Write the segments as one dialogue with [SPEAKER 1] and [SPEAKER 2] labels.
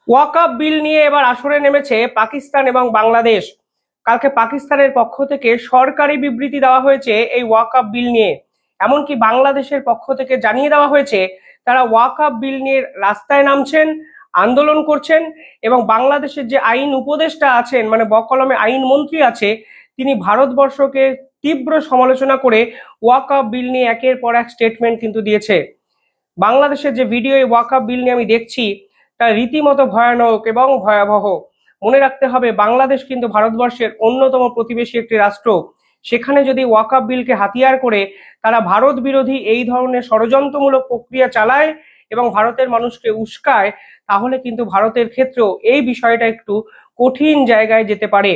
[SPEAKER 1] ওয়াকআপ বিল নিয়ে এবার আসরে নেমেছে পাকিস্তান এবং বাংলাদেশ। কালকে পাকিস্তানের পক্ষ থেকে সরকারি বিবৃতি দেওয়া হয়েছে এই ওয়াকআপ বিল নিয়ে। এমনকি বাংলাদেশের পক্ষ থেকে জানিয়ে দেওয়া হয়েছে তারা ওয়াকআপ বিল নিয়ে রাস্তায় নামছেন, আন্দোলন করছেন। এবং বাংলাদেশের যে আইন উপদেষ্টা আছেন, মানে বকলমে আইন মন্ত্রী আছে, তিনি ভারতবর্ষকে তীব্র সমালোচনা করে ওয়াকআপ বিল নিয়ে একের পর এক স্টেটমেন্ট কিন্তু দিয়েছে। বাংলাদেশের যে ভিডিও এই ওয়াকআপ বিল নিয়ে আমি দেখছি, তা রীতিমতো ভয়ানক এবং ভয়াবহ। মনে রাখতে হবে, বাংলাদেশ কিন্তু ভারতবর্ষের অন্যতম প্রতিবেশী একটি রাষ্ট্র। সেখানে যদি ওয়াকআপ বিলকে হাতিয়ার করে তারা ভারত বিরোধী এই ধরনের ষড়যন্ত্রমূলক প্রক্রিয়া চালায় এবং ভারতের মানুষকে উস্কায়, তাহলে কিন্তু ভারতের ক্ষেত্রেও এই বিষয়টা একটু কঠিন জায়গায় যেতে পারে।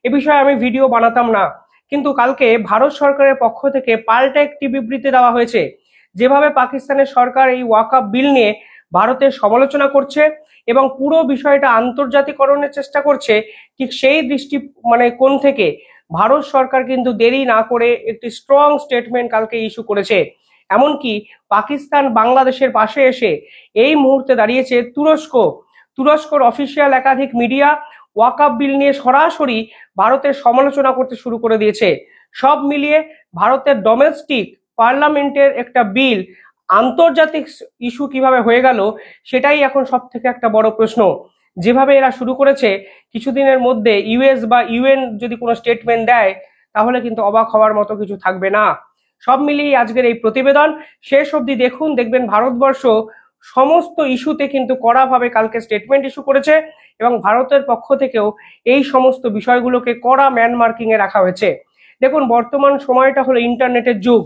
[SPEAKER 1] এ বিষয়ে আমি ভিডিও বানাতাম না, কিন্তু কালকে ভারত সরকারের পক্ষ থেকে পাল্টা একটি বিবৃতি দেওয়া হয়েছে। যেভাবে পাকিস্তানের সরকার এই ওয়াকআপ বিল নিয়ে ভারতের সমালোচনা করছে এবং পুরো বিষয়টা আন্তর্জাতিকরণের চেষ্টা করছে, ঠিক সেই কোণ থেকে ভারত সরকার কিন্তু দেরি না করে একটি স্ট্রং স্টেটমেন্ট কালকে ইস্যু করেছে। এমনকি পাকিস্তান বাংলাদেশের পাশে এসে এই মুহূর্তে দাঁড়িয়েছে তুরস্ক। তুরস্কর অফিসিয়াল একাধিক মিডিয়া ওয়াকআপ বিল নিয়ে সরাসরি ভারতের সমালোচনা করতে শুরু করে দিয়েছে। সব মিলিয়ে ভারতের ডোমেস্টিক পার্লামেন্টের একটা বিল আন্তর্জাতিক ইস্যু কিভাবে হয়ে গেল, সেটাই এখন সব থেকে একটা বড় প্রশ্ন। যেভাবে এরা শুরু করেছে, কিছুদিনের মধ্যে ইউএস বা ইউএন যদি কোনো স্টেটমেন্ট দেয়, তাহলে কিন্তু অবাক হওয়ার মতো কিছু থাকবে না। সব মিলিয়ে আজকের এই প্রতিবেদন শেষ অবধি দেখুন, দেখবেন ভারতবর্ষ সমস্ত ইস্যুতে কিন্তু কড়াভাবে কালকে স্টেটমেন্ট ইস্যু করেছে এবং ভারতের পক্ষ থেকেও এই সমস্ত বিষয়গুলোকে কড়া ম্যান মার্কিং এ রাখা হয়েছে। দেখুন, বর্তমান সময়টা হলো ইন্টারনেটের যুগ।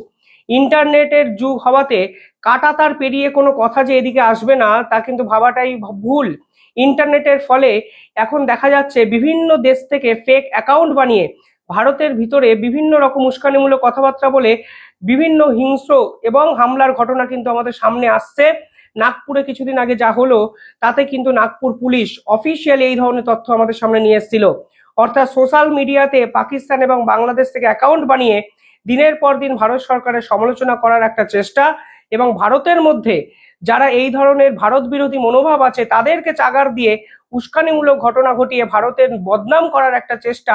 [SPEAKER 1] ইন্টারনেটের যুগ হওয়াতে কাঁটাতার পেরিয়ে কোনো কথা যে এদিকে আসবে না, তা কিন্তু ভাবাটাই ভুল। ইন্টারনেটের ফলে এখন দেখা যাচ্ছে বিভিন্ন দেশ থেকে ফেক অ্যাকাউন্ট বানিয়ে ভারতের ভিতরে বিভিন্ন রকম উস্কানিমূলক কথাবার্তা বলে বিভিন্ন হিংস্র এবং হামলার ঘটনা কিন্তু আমাদের সামনে আসছে। নাগপুরে কিছুদিন আগে যা হলো, তাতে কিন্তু নাগপুর পুলিশ অফিসিয়ালি এই ধরনের তথ্য আমাদের সামনে নিয়ে এসেছিল। অর্থাৎ সোশ্যাল মিডিয়াতে পাকিস্তান এবং বাংলাদেশ থেকে অ্যাকাউন্ট বানিয়ে দিনের পর দিন ভারত সরকারের সমালোচনা করার একটা চেষ্টা, এবং ভারতের মধ্যে যারা এই ধরনের ভারত বিরোধী মনোভাব আছে তাদেরকে চাগার দিয়ে উস্কানিমূলক ঘটনা ঘটিয়ে ভারতের বদনাম করার একটা চেষ্টা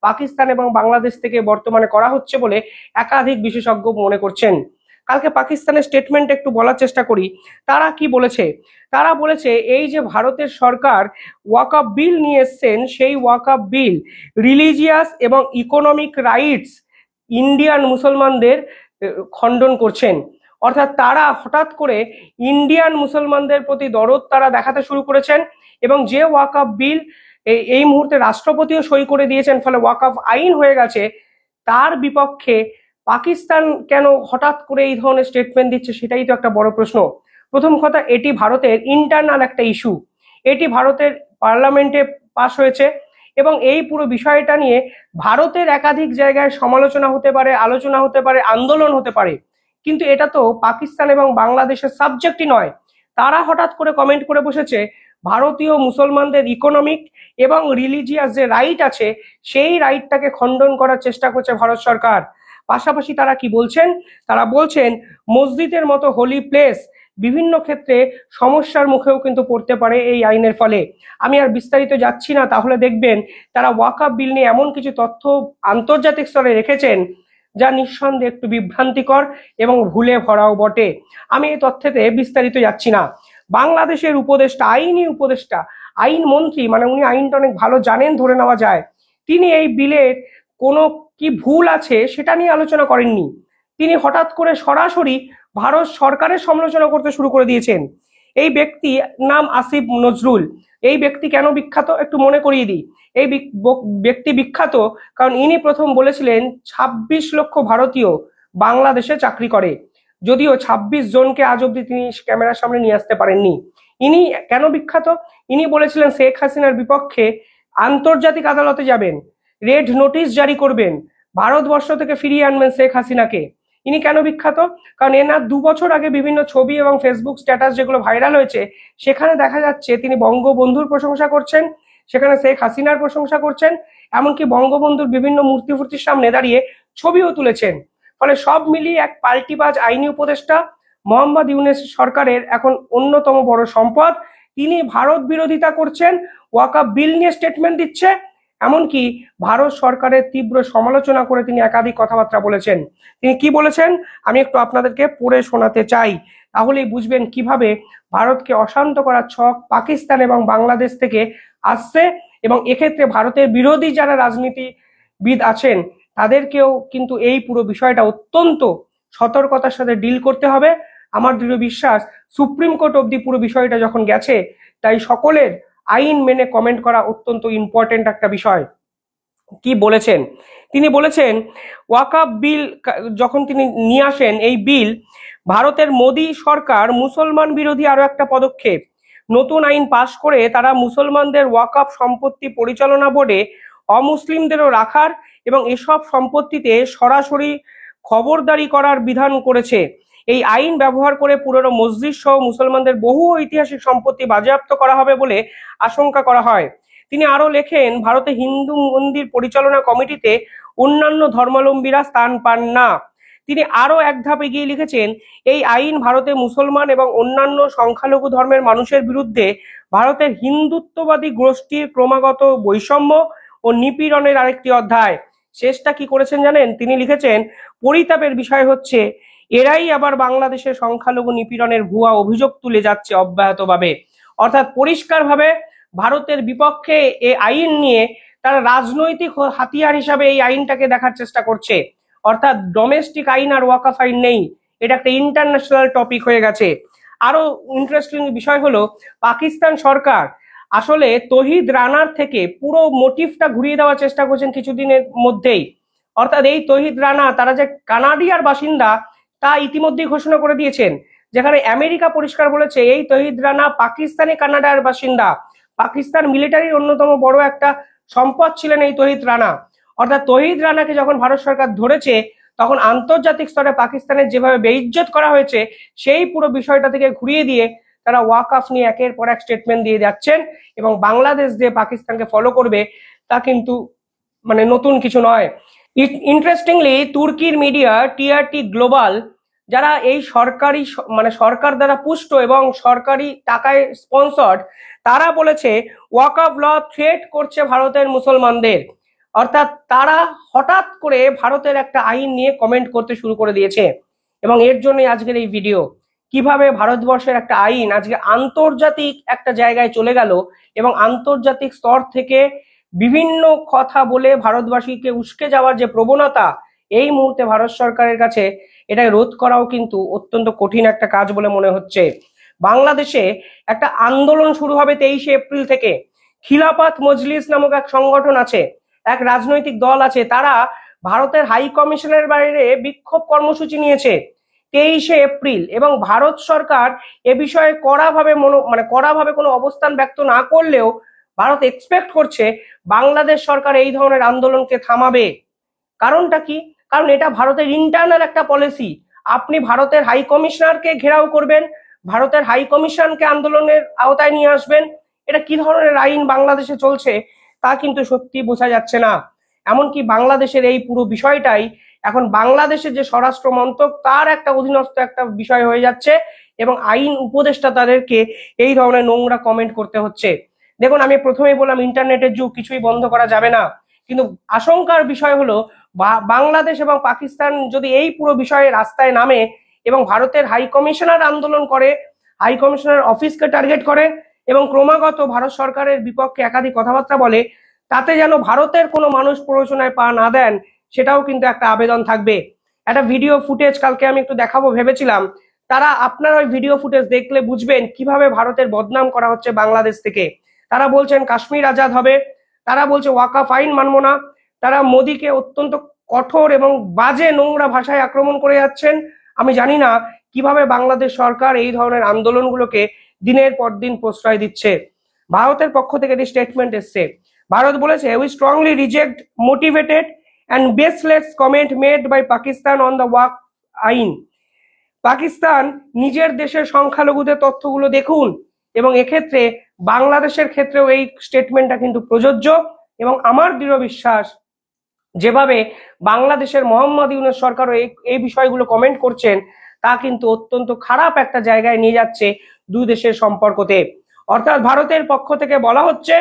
[SPEAKER 1] পাকিস্তান এবং বাংলাদেশ থেকে বর্তমানে করা হচ্ছে বলে একাধিক বিশেষজ্ঞ মনে করছেন। কালকে পাকিস্তানের স্টেটমেন্ট একটু বলার চেষ্টা করি। তারা কি বলেছে? তারা বলেছে, এই যে ভারতের সরকার ওয়াকআপ বিল নিয়ে এসছেন, সেই ওয়াকআপ বিল রিলিজিয়াস এবং ইকোনমিক রাইটস ইন্ডিয়ান মুসলমানদের খণ্ডন করছেন। অর্থাৎ তারা হঠাৎ করে ইন্ডিয়ান মুসলমানদের প্রতি দরদ তারা দেখাতে শুরু করেছেন, এবং যে ওয়াকআপ বিল এই মুহূর্তে রাষ্ট্রপতিও সই করে দিয়েছেন, ফলে ওয়াকআপ আইন হয়ে গেছে, তার বিপক্ষে পাকিস্তান কেন হঠাৎ করে এই ধরনের স্টেটমেন্ট দিচ্ছে, সেটাই তো একটা বড় প্রশ্ন। প্রথম কথা, এটি ভারতের ইন্টারনাল একটা ইস্যু। এটি ভারতের পার্লামেন্টে পাস হয়েছে এবং এই পুরো বিষয়টা নিয়ে ভারতের একাধিক জায়গায় সমালোচনা হতে পারে, আলোচনা হতে পারে, আন্দোলন হতে পারে, কিন্তু এটা তো পাকিস্তান এবং বাংলাদেশের সাবজেক্টই নয়। তারা হঠাৎ করে কমেন্ট করে বসেছে ভারতীয় মুসলমানদের ইকোনমিক এবং রিলিজিয়াস যে রাইট আছে, সেই রাইটটাকে খণ্ডন করার চেষ্টা করছে ভারত সরকার। পাশাপাশি তারা কি বলছেন? তারা বলছেন মসজিদের মতো হোলি প্লেস বিভিন্ন ক্ষেত্রে সমস্যার মুখেও কিন্তু পড়তে পারে এই আইনের ফলে। আমি আর বিস্তারিত যাচ্ছি না, তাহলে দেখবেন তারা ওয়াকআপ বিল নিয়ে এমন কিছু তথ্য আন্তর্জাতিক স্তরে রেখেছেন যা নিঃসন্দেহে একটু বিভ্রান্তিকর এবং ভুলে ভরাও বটে। আমি এই তথ্যেতে বিস্তারিত যাচ্ছি না। বাংলাদেশের উপদেষ্টা, আইনি উপদেষ্টা, আইন মন্ত্রী, মানে উনি আইনটা অনেক ভালো জানেন ধরে নেওয়া যায়, তিনি এই বিলের কোনো কি ভুল আছে সেটা নিয়ে আলোচনা করেননি। তিনি হঠাৎ করে সরাসরি ভারত সরকারের সমালোচনা করতে শুরু করে দিয়েছেন। এই ব্যক্তি নাম আসিফ নজরুল। এই ব্যক্তি কেন বিখ্যাত একটু মনে করিয়ে দিই। এই ব্যক্তি বিখ্যাত কারণ ইনি প্রথম বলেছিলেন ২৬ লক্ষ ভারতীয় বাংলাদেশে চাকরি করে, যদিও ২৬ জনকে আজ অব্দি তিনি ক্যামেরার সামনে নিয়ে আসতে পারেননি। ইনি কেন বিখ্যাত? ইনি বলেছিলেন শেখ হাসিনার বিপক্ষে আন্তর্জাতিক আদালতে যাবেন, রেড নোটিশ জারি করবেন, ভারতবর্ষ থেকে ফিরিয়ে আনবেন শেখ হাসিনাকে। ইনি কেন বিখ্যাত? কারণ এনার ২ বছর আগে বিভিন্ন ছবি এবং ফেসবুক স্ট্যাটাস যেগুলো ভাইরাল হয়েছে, সেখানে দেখা যাচ্ছে তিনি বঙ্গবন্ধুর প্রশংসা করছেন, সেখানে শেখ হাসিনার প্রশংসা করছেন, এমনকি বঙ্গবন্ধুর বিভিন্ন মূর্তির সামনে দাঁড়িয়ে ছবিও তুলেছেন। ফলে সব মিলিয়ে এক পাল্টিবাজ আইনি উপদেষ্টা, মোহাম্মদ ইউনূস সরকারের এখন অন্যতম বড় সম্পদ। তিনি ভারত বিরোধিতা করছেন, ওয়াকআপ বিল নিয়ে স্টেটমেন্ট দিচ্ছে, এমনকি ভারত সরকারের তীব্র সমালোচনা করে তিনি একাধিক কথাবার্তা বলেছেন। তিনি কি বলেছেন আমি একটু আপনাদেরকে পড়ে শোনাতে চাই, তাহলেই বুঝবেন কিভাবে ভারতকে অশান্ত করার ছক পাকিস্তান এবং বাংলাদেশ থেকে আসছে, এবং এক্ষেত্রে ভারতের বিরোধী যারা রাজনীতিবিদ আছেন তাদেরকেও কিন্তু এই পুরো বিষয়টা অত্যন্ত সতর্কতার সাথে ডিল করতে হবে। আমার দৃঢ় বিশ্বাস সুপ্রিম কোর্ট অব্দি পুরো বিষয়টা যখন গেছে, তাই সকলের আইন মেনে কমেন্ট করা অত্যন্ত ইম্পর্টেন্ট একটা বিষয়। কি বলেছেন তিনি? বলেছেন ওয়াকআপ বিল যখন তিনি নিয়ে আসেন, এই বিল ভারতের মোদী সরকার মুসলমান বিরোধী আরো একটা পদক্ষেপ। নতুন আইন পাশ করে তারা মুসলমানদের ওয়াকআপ সম্পত্তি পরিচালনা বোর্ডে অমুসলিমদেরও রাখার এবং এসব সম্পত্তিতে সরাসরি খবরদারি করার বিধান করেছে। এই আইন ব্যবহার করে পুরনো মসজিদ সহ মুসলমানদের বহু ঐতিহাসিক সম্পত্তি বাজেয়াপ্ত করা হবে বলে আশঙ্কা করা হয়। তিনি আরো লেখেন ভারতে হিন্দু মন্দির পরিচালনা কমিটিতে অন্যান্য ধর্মাবলম্বীরা স্থান পান না। তিনি আরো এক ধাপ এগিয়ে লিখেছেন এই আইন ভারতে মুসলমান এবং অন্যান্য সংখ্যালঘু ধর্মের মানুষের বিরুদ্ধে ভারতের হিন্দুত্ববাদী গোষ্ঠীর ক্রমাগত বৈষম্য ও নিপীড়নের আরেকটি অধ্যায়। শেষটা কি করেছেন জানেন? তিনি লিখেছেন পরিতাপের বিষয় হচ্ছে এরাই আবার বাংলাদেশের সংখ্যালঘু নিপীড়নের ভুয়া অভিযোগ তুলে যাচ্ছে অব্যাহতভাবে। অর্থাৎ পরিষ্কারভাবে ভারতের বিপক্ষে এই আইন নিয়ে তারা রাজনৈতিক হাতিয়ার হিসাবে এই আইনটাকে দেখার চেষ্টা করছে। অর্থাৎ ডোমেস্টিক আইন আর ওয়াকআপ আইন নেই, এটা একটা ইন্টারন্যাশনাল টপিক হয়ে গেছে। আরো ইন্টারেস্টিং বিষয় হলো পাকিস্তান সরকার আসলে তহিদ রানার থেকে পুরো মোটিভটা ঘুরিয়ে দেওয়ার চেষ্টা করছেন কিছুদিনের মধ্যেই। অর্থাৎ এই তহিদ রানা তারা যে কানাডিয়ার বাসিন্দা তা ইতিমধ্যেই ঘোষণা করে দিয়েছেন, যেখানে আমেরিকা পরিষ্কার বলেছে এই তহিদ রানা পাকিস্তানি কানাডার বাসিন্দা। পাকিস্তান মিলিটারির অন্যতম বড় একটা সম্পদ ছিলেন এই তহিদ রানা। অর্থাৎ তহিদ রানাকে যখন ভারত সরকার ধরেছে তখন আন্তর্জাতিক স্তরে পাকিস্তানের যেভাবে বেইজ্জত করা হয়েছে সেই পুরো বিষয়টা থেকে ঘুরিয়ে দিয়ে তারা ওয়াকআপ নিয়ে একের পর এক স্টেটমেন্ট দিয়ে যাচ্ছেন, এবং বাংলাদেশ যে পাকিস্তানকে ফলো করবে তা কিন্তু মানে নতুন কিছু নয়। ইন্টারেস্টিংলি তুর্কির মিডিয়া টিআরটি গ্লোবাল, যারা এই সরকারি মানে সরকার দ্বারা পুষ্ট এবং সরকারি টাকায় স্পন্সর্ড, তারা বলেছে ওয়াকআপ ল থ্রেট করছে ভারতের মুসলমানদের। অর্থাৎ তারা হঠাৎ করে ভারতের একটা আইন নিয়ে কমেন্ট করতে শুরু করে দিয়েছে, এবং এর জন্যই আজকের এই ভিডিও। কিভাবে ভারতবর্ষের একটা আইন আজকে আন্তর্জাতিক একটা জায়গায় চলে গেল, এবং আন্তর্জাতিক স্তর থেকে বিভিন্ন কথা বলে ভারতবাসীকে উস্কে যাওয়ার যে প্রবণতা এই মুহূর্তে ভারত সরকারের কাছে, এটা রোধ করাও কিন্তু অত্যন্ত কঠিন একটা কাজ বলে মনে হচ্ছে। বাংলাদেশে একটা আন্দোলন শুরু হবে 23শে এপ্রিল থেকে। খিলাফত মজলিস নামক এক সংগঠন আছে, এক রাজনৈতিক দল আছে, তারা ভারতের হাই কমিশনের বাইরে বিক্ষোভ কর্মসূচি নিয়েছে 23শে এপ্রিল, এবং ভারত সরকার এ বিষয়ে কড়াভাবে কোনো অবস্থান ব্যক্ত না করলেও ভারত এক্সপেক্ট করছে বাংলাদেশ সরকার এই ধরনের আন্দোলনকে থামাবে। কারণটা কি? কারণ এটা ভারতের ইন্টারনাল একটা পলিসি। আপনি ভারতের হাই কমিশনারকে ঘেরাও করবেন, ভারতের হাই কমিশনকে আন্দোলনের আওতায় নিয়ে আসবেন, এটা কি ধরনের আইন বাংলাদেশে চলছে তা কিন্তু সত্যি বোঝা যাচ্ছে না। এমনকি বাংলাদেশের এই পুরো বিষয়টাই এখন বাংলাদেশের যে স্বরাষ্ট্র মন্ত্রক তার একটা অধীনস্থ একটা বিষয় হয়ে যাচ্ছে, এবং আইন উপদেষ্টা তাদেরকে এই ধরনের নোংরা কমেন্ট করতে হচ্ছে। দেখুন, আমি প্রথমেই বললাম ইন্টারনেটের যুগ, কিছুই বন্ধ করা যাবে না, কিন্তু আশঙ্কার বিষয় হলো বাংলাদেশ এবং পাকিস্তান যদি এই পুরো বিষয়ে রাস্তায় নামে এবং ভারতের হাই কমিশনার আন্দোলন করে, হাই কমিশনার অফিসকে টার্গেট করে এবং ক্রমাগত ভারত সরকারের বিপক্ষে একাধিক কথাবার্তা বলে, তাতে যেন ভারতের কোনো মানুষ প্ররোচনায় পা না দেন সেটাও কিন্তু একটা আবেদন থাকবে। একটা ভিডিও ফুটেজ কালকে আমি একটু দেখাবো ভেবেছিলাম, তারা আপনারা ওই ভিডিও ফুটেজ দেখলে বুঝবেন কিভাবে ভারতের বদনাম করা হচ্ছে বাংলাদেশ থেকে। তারা বলছেন কাশ্মীর আজাদ হবে, তারা বলছে ওয়াকআপ আইন মানবো না, তারা মোদীকে অত্যন্ত কঠোর এবং বাজে নোংরা ভাষায় আক্রমণ করে যাচ্ছেন। আমি জানি না কিভাবে বাংলাদেশ সরকার এই ধরনের আন্দোলনগুলোকে দিনের পর দিন প্রশ্রয় দিচ্ছে। ভারতের পক্ষ থেকে একটি স্টেটমেন্ট এসছে, ভারত বলেছে we strongly reject motivated and baseless comment made by Pakistan on the Waqf আইন। পাকিস্তান নিজের দেশের সংখ্যালঘুদের তথ্যগুলো দেখুন, এবং এক্ষেত্রে বাংলাদেশের ক্ষেত্রেও এই স্টেটমেন্টটা কিন্তু প্রযোজ্য। এবং আমার দৃঢ় বিশ্বাস যেভাবে বাংলাদেশের মোহাম্মদ ইউনূস সরকারও এই বিষয়গুলো কমেন্ট করছেন তা কিন্তু অত্যন্ত খারাপ একটা জায়গায় নিয়ে যাচ্ছে দুই দেশের সম্পর্কতে। অর্থাৎ ভারতের পক্ষ থেকে বলা হচ্ছে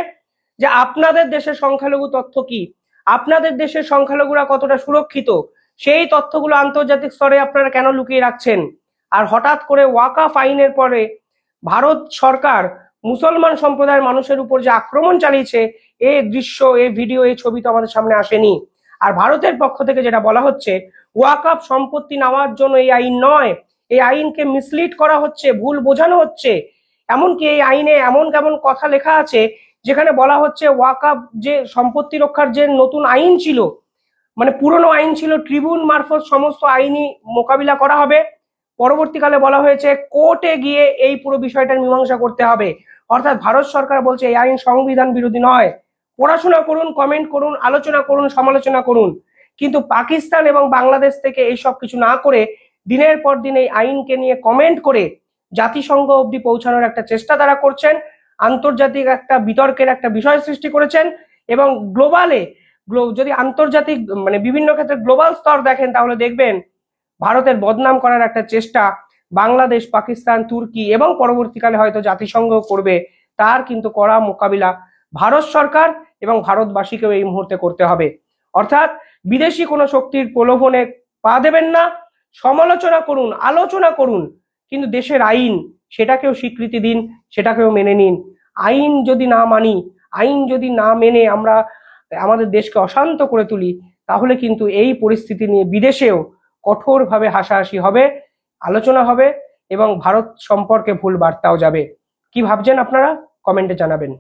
[SPEAKER 1] যে আপনাদের দেশের সংখ্যালঘু তথ্য কি, আপনাদের দেশের সংখ্যালঘুরা কতটা সুরক্ষিত, সেই তথ্যগুলো আন্তর্জাতিক স্তরে আপনারা কেন লুকিয়ে রাখছেন। আর হঠাৎ করে ওয়াকাফ আইনের পরে ভারত সরকার মুসলমান সম্প্রদায়ের মানুষের উপর যে আক্রমণ চালিয়েছে, এই দৃশ্য, এই ভিডিও, এই ছবি তো আমাদের সামনে আসেনি। আর ভারতের পক্ষ থেকে যেটা বলা হচ্ছে, ওয়াকাফ সম্পত্তি নেওয়ার জন্য এই আইন নয়, এই আইনকে মিসলিড করা হচ্ছে, ভুল বোঝানো হচ্ছে। এমনকি এই আইনে এমন কেমন কথা লেখা আছে যেখানে বলা হচ্ছে ওয়াকাফ যে সম্পত্তি রক্ষার যে নতুন আইন ছিল, মানে পুরনো আইন ছিল, ট্রিবিউন মারফত সমস্ত আইনি মোকাবিলা করা হবে। পরবর্তীকালে বলা হয়েছে কোর্টে গিয়ে এই পুরো বিষয়টার মীমাংসা করতে হবে। অর্থাৎ ভারত সরকার বলছে এই আইন সংবিধান বিরোধী নয়। পড়াশোনা করুন, কমেন্ট করুন, আলোচনা করুন, সমালোচনা করুন, কিন্তু পাকিস্তান এবং বাংলাদেশ থেকে এইসব কিছু না করে দিনের পর দিন এই আইনকে নিয়ে কমেন্ট করে জাতিসংঘ অবধি পৌঁছানোর একটা চেষ্টা তারা করছেন, আন্তর্জাতিক একটা বিতর্কের একটা বিষয় সৃষ্টি করেছেন। এবং গ্লোবালে যদি আন্তর্জাতিক মানে বিভিন্ন ক্ষেত্রে গ্লোবাল স্তর দেখেন তাহলে দেখবেন ভারতের বদনাম করার একটা চেষ্টা বাংলাদেশ, পাকিস্তান, তুর্কি এবং পরবর্তীকালে হয়তো জাতিসংঘ করবে। তার কিন্তু কড়া মোকাবিলা ভারত সরকার এবং ভারতবাসীকেও এই মুহূর্তে করতে হবে। অর্থাৎ বিদেশি কোনো শক্তির প্রলোভনে পা দেবেন না, সমালোচনা করুন, আলোচনা করুন, কিন্তু দেশের আইন সেটাকেও স্বীকৃতি দিন, সেটাকেও মেনে নিন। আইন যদি না মানি, আইন যদি না মেনে আমরা আমাদের দেশকে অশান্ত করে তুলি, তাহলে কিন্তু এই পরিস্থিতি নিয়ে বিদেশেও কঠোরভাবে হাসাহাসি হবে, আলোচনা হবে এবং ভারত সম্পর্কে ভুল বার্তাও যাবে। কি ভাবছেন আপনারা? কমেন্টে জানাবেন।